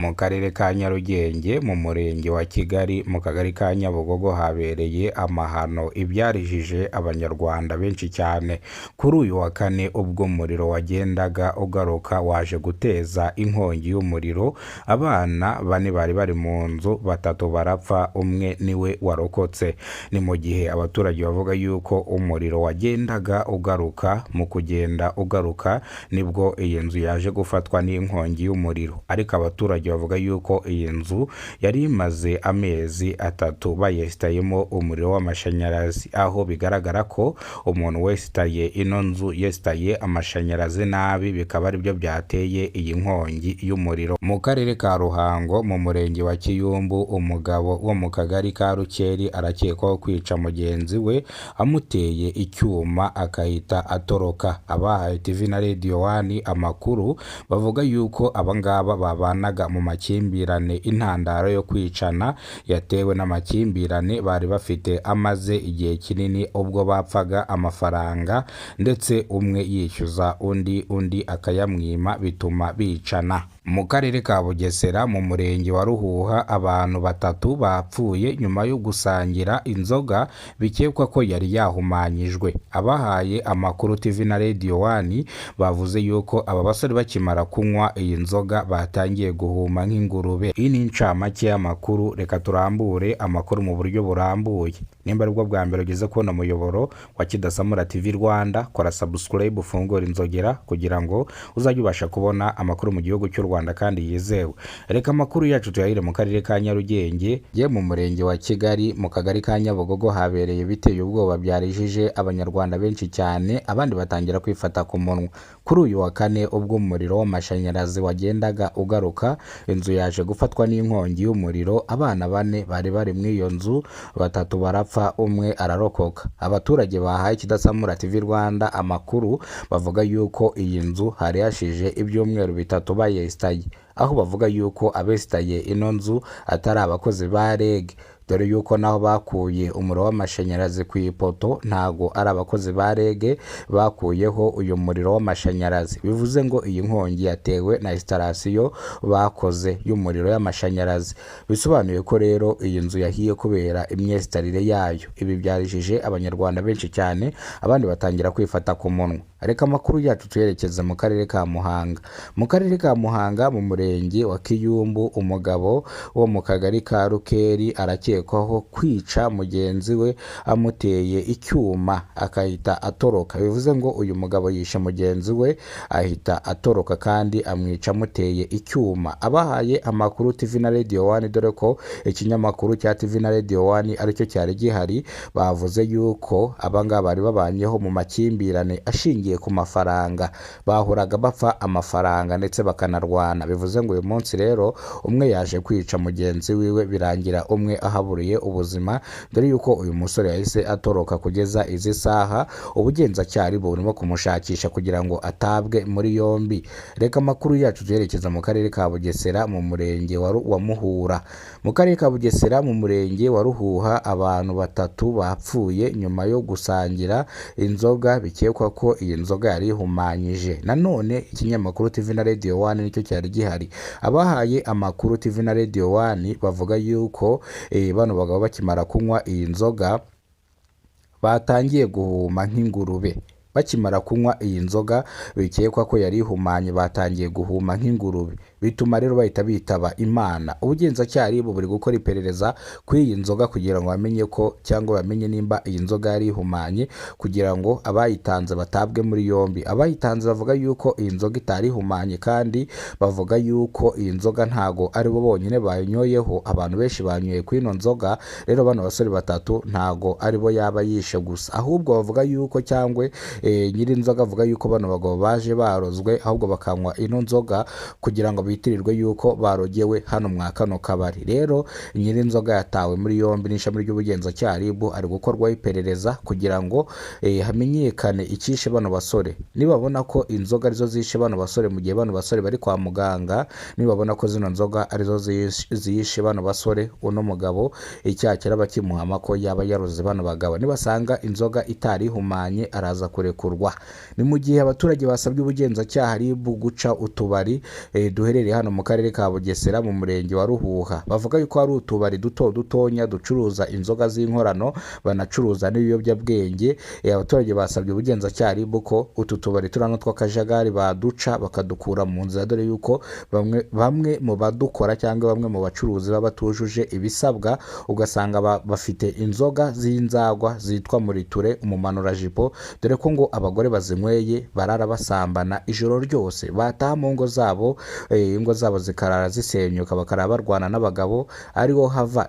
Mu karere ka Nyarugenge mu murenge wa Kigali mu kagari ka Nyabugogo habereye amahano ibyarijije abanyarwanda benshi cyane kuri uyu wa kane ubwo umuriro wagendaga ugaruka waje guteza inkongi y'umuriro. Abana bane bari bari mu nzu, batatu barapfa, umwe niwe warokotse. Ni mu gihe abaturage bavuga yuko umuriro wagendaga ugaruka, mu kugenda ugaruka nibwo iyi nzu yaje gufatwa n'inkongi y'umuriro, ariko abaturage bavuga yuko iyi nzu yari imaze amezi atatu bayesitayemo umuriro w'amashanyarazi, aho bigaragara ko umuntu wesitaye ino nzu yesitaye amashanyarazi nabi, bikaba aribyo byateye iyi nkongi y'umuriro. Mu karere ka Ruhango mu murenge wa Kiyumbu, umugabo wo mu kagari ka Rukeri arakekwaho kwica mugenzi we amuteye icyuma akahita atoroka. Abahaye TV na Radio 1 amakuru bavuga yuko abangaba babanaga mu makimbirane, intandaro yo kwicana yatewe n'amakimbirane bari bafite amaze igihe kinini, ubwo bapfaga amafaranga ndetse umwe yishyuza undi akayamwima, bituma bicana. Mu karere ka Bugesera mu murenge wa Ruhuha abantu batatu bapfuye nyuma yo gusangira inzoga bikekwa ko yari yahumanyijwe. Abahaye amakuru TV na Radio 1 bavuze yuko aba basore bakimara kunywa iyi nzoga batangiye guhuma nk'ingurube. Iyi ni incamake y'amakuru, reka turambure amakuru mu buryo burambuye. Nimba aribwo bwa mbere ugeze kubona umuyoboro wa Kidasamura TV Rwanda, kora subscribe ufungura inzogera kugira ngo uzajye ubasha kubona amakuru mu gihugu cy'u Rwanda kandi yizewe. Reka amakuru yacu tuyahire mu karere ka Nyarugenge mu murenge wa Kigali mu kagari ka Nyabugogo habereye biteye ubwoba byarijije abanyarwanda benshi cyane, abandi batangira kwifata ku munwa. Kuri uyu wa kane ubwo umuriro w'amashanyarazi wagendaga ugaruka, inzu yaje gufatwa n'inkongi y'umuriro. Abana bane bari bari muri iyo nzu, batatu barapfa, umwe ararokoka. Abaturage bahaye Kidasamura TV Rwanda amakuru bavuga yuko iyi nzu hari hashije ibyumweru bitatu bayesitaye, aho bavuga yuko abesitaye ino nzu atari abakozi ba REG, dore yuko naho bakuye umuriro w'amashanyarazi ku ipoto ntago ari abakozi ba REG bakuyeho uyu muriro w'amashanyarazi. Bivuze ngo iyi nkongi yatewe na installation bakoze y'umuriro y'amashanyarazi. Bisobanuye ko rero iyi nzu yahiye kubera imyesitarire yayo. Ibi byarijije abanyarwanda benshi cyane, abandi batangira kwifata ku munwa. Reka amakuru yacu tuyerekeza mu karere ka Muhanga. Mu karere ka Muhanga mu murenge wa Kiyumbu, umugabo wo mu kagari ka Rukeri arakekwaho kwica mugenzi we amuteye icyuma akahita atoroka. Bivuze ngo uyu mugabo yishe mugenzi we ahita atoroka kandi amwica amuteye icyuma. Abahaye amakuru TV na Radio 1, dore ko ikinyamakuru cya TV na Radio 1 aricyo cyari gihari, bavuze yuko abangaba bari babanyeho mu makimbirane ashingiye ku mafaranga, bahuraga bapfa amafaranga ndetse bakanarwana. Bivuze ngo uyu munsi rero umwe yaje kwica mugenzi wiwe, birangira umwe ahaburiye ubuzima, dore yuko uyu musore yahise atoroka. Kugeza izi saha ubugenzacyaha burimo kumushakisha kugira ngo atabwe muri yombi. Reka amakuru yacu tuyerekeza mu karere ka Bugesera mu murenge wa Muhura. Mu karere ka Bugesera mu murenge wa Ruhuha abantu batatu bapfuye nyuma yo gusangira inzoga, bikekwa ko iyi nzoga yari ihumanyije. Nanone ikinyamakuru TV na Radio 1 nicyo cyari gihari. Abahaye amakuru TV na Radio 1 bavuga yuko bano bagabo bakimara kunywa iyi nzoga batangiye guhuma nk'ingurube. Bakimara kunywa iyi nzoga bikekwa ko yari ihumanye, batangiye guhuma nk'ingurube, bituma rero bahita bitaba Imana. Ubugenzacyaha buri gukora iperereza kuri iyi nzoga kugira ngo bamenye ko cyangwa bamenye nimba iyi nzoga yari ihumanye, kugira ngo abayitanze batabwe muri yombi. Abayitanze bavuga yuko iyi nzoga itari ihumanye, kandi bavuga yuko iyi nzoga ntago ari bo bonyine bayinyoyeho, abantu benshi banyoye kuri ino nzoga. Rero bano basore batatu ntago ari bo yaba yishe gusa, ahubwo bavuga yuko cyangwa nyiri inzoga avuga yuko bano bagabo baje barozwe, ahubwo bakanywa ino nzoga kugira ngo bitirirwe yuko barogewe hano mwa kano kabari. Rero nyiri inzoga yatawe muri yombi n'ishami ry'ubugenzacyaha ari gukorwaho iperereza kugira ngo hamenyekane icyishe bano basore. Nibabona ko inzoga arizo zishe bano basore mu gihe bano basore bari kwa muganga, nibabona ko zino nzoga arizo zishe bano basore, uno mugabo icyaha kiraba kimuhama ko yaba yaroze bano bagabo. Nibasanga inzoga itari ihumanye araza kurekurwa. Ni mu gihe abaturage basabye ubugenzacyaha guca utubari duherereye gaherereye hano mu karere ka Bugesera mu murenge wa Ruhuha. Bavuga yuko hari utubari duto dutonya ducuruza inzoga z'inkorano banacuruza n'ibiyobyabwenge. Abaturage basabye ubugenzacyaha RIB ko utu tubari turano tw'akajagari baduca bakadukura mu nzira, dore yuko bamwe mu badukora cyangwa bamwe mu bacuruzi baba batujuje ibisabwa, ugasanga bafite inzoga z'inzagwa zitwa muriture umumanurajipo, dore ko ngo abagore bazinyweye barara basambana ijoro ryose, bataha mu ngo zabo ingo zabo zikarara zisenyuka, bakarara barwana n'abagabo, ariho hava